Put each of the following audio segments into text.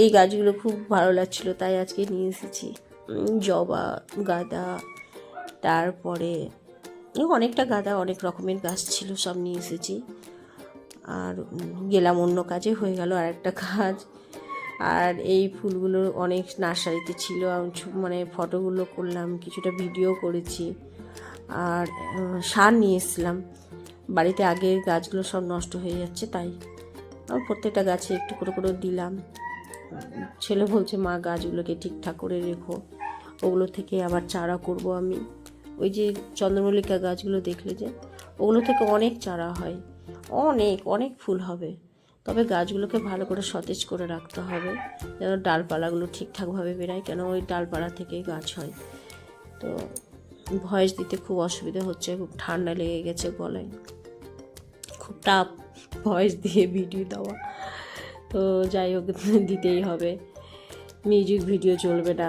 এই গাছগুলো খুব ভালো লাগছিলো, তাই আজকে নিয়ে এসেছি। জবা, গাঁদা, তারপরে অনেকটা গাঁদা, অনেক রকমের গাছ ছিল, সব নিয়ে এসেছি। আর গেলাম অন্য কাজে, হয়ে গেল আর একটা কাজ। আর এই ফুলগুলো অনেক নার্সারিতে ছিল, মানে ফটোগুলো করলাম, কিছুটা ভিডিও করেছি। আর সার নিয়ে এসেছিলাম, বাড়িতে আগের গাছগুলো সব নষ্ট হয়ে যাচ্ছে, তাই প্রত্যেকটা গাছে একটু করে করে দিলাম। ছেলে বলছে মা গাছগুলোকে ঠিকঠাক করে রেখো, ওগুলো থেকে আবার চারা করব আমি। ওই যে চন্দ্রমল্লিকা গাছগুলো দেখলে যে, ওগুলো থেকে অনেক চারা হয়, অনেক অনেক ফুল হবে। তবে গাছগুলোকে ভালো করে সতেজ করে রাখতে হবে, যেন ডালপালাগুলো ঠিকঠাকভাবে বেরায়, কেন ওই ডালপালা থেকেই গাছ হয়। তো ভয়েস দিতে খুব অসুবিধা হচ্ছে, খুব ঠান্ডা লেগে গেছে গলায়, খুব টাফ ভয়েস দিয়ে ভিডিও দেওয়া। তো যাই হোক, দিতেই হবে, মিউজিক ভিডিও চলবে না,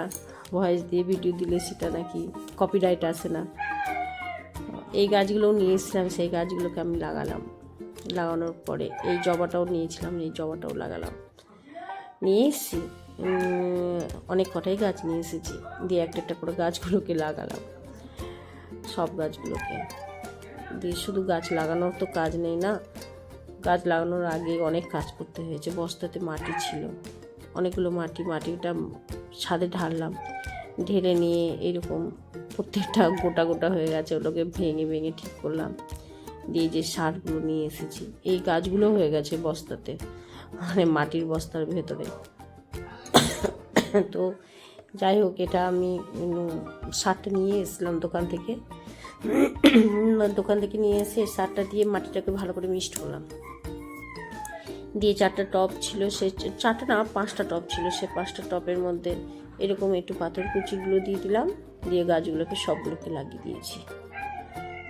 ভয়েস দিয়ে ভিডিও দিলে সেটা নাকি কপিরাইট আসে না। এই গাছগুলোও নিয়ে এসেছিলাম, সেই গাছগুলোকে আমি লাগালাম। লাগানোর পরে এই জবাটাও নিয়েছিলাম, এই জবাটাও লাগালাম, নিয়ে এসেছি। অনেক কটাই গাছ নিয়ে এসেছি, দিয়ে একটা একটা করে গাছগুলোকে লাগালাম, সব গাছগুলোকে দিয়ে। শুধু গাছ লাগানোর তো কাজ নেই না, গাছ লাগানোর আগে অনেক কাজ করতে হয়েছে। বস্তাতে মাটি ছিল, অনেকগুলো মাটিটা ছাদে ঢাললাম, ঢেলে নিয়ে এরকম প্রত্যেকটা গোটা গোটা হয়ে গেছে, ওটাকে ভেঙে ভেঙে ঠিক করলাম। দিয়ে যে সারগুলো নিয়ে এসেছি, এই গাছগুলো হয়ে গেছে বস্তাতে, মানে মাটির বস্তার ভেতরে। তো যাই হোক, এটা আমি সারটা নিয়ে এসেছিলাম দোকান থেকে নিয়ে এসে সারটা দিয়ে মাটিটাকে ভালো করে মিক্সড করলাম। দিয়ে 4টা টব ছিল, সে 4টা না 5টা টব ছিল, সে 5টা টবের মধ্যে এরকম একটু পাথর কুচিগুলো দিয়ে দিলাম, দিয়ে গাছগুলোকে সবগুলোকে লাগিয়ে দিয়েছি।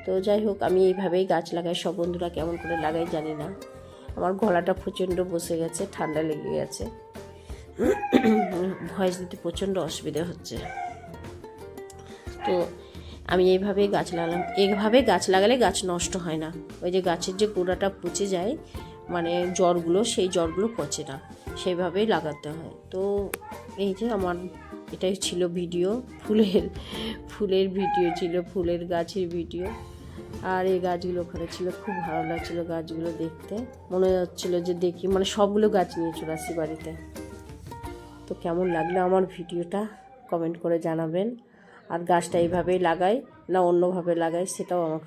তো যাই হোক, আমি এইভাবেই গাছ লাগাই। সব বন্ধুরা কেমন করে লাগাই জানি না, আমার গলাটা প্রচণ্ড বসে গেছে, ঠান্ডা লেগে গেছে, ভয়েস দিতে প্রচণ্ড অসুবিধা হচ্ছে। তো আমি এইভাবেই গাছ লাগালাম। এইভাবে গাছ লাগালে গাছ নষ্ট হয় না, ওই যে গাছের যে গোড়াটা পচে যায়, মানে জড়গুলো, সেই জড়গুলো পচে না, সেইভাবেই লাগাতে হয়। তো এই যে আমার এটাই ছিল ভিডিও, ফুলের ভিডিও ছিল, ফুলের গাছের ভিডিও। আর এই গাছগুলো ওখানে ছিল, খুব ভালো লাগছিলো গাছগুলো দেখতে, মনে হচ্ছিলো যে দেখি, মানে সবগুলো গাছ নিয়ে চলে আসি বাড়িতে। তো কেমন লাগলো আমার ভিডিওটা কমেন্ট করে জানাবেন। আর গাছটা এইভাবেই লাগাই না অন্যভাবে লাগাই, সেটাও আমাকে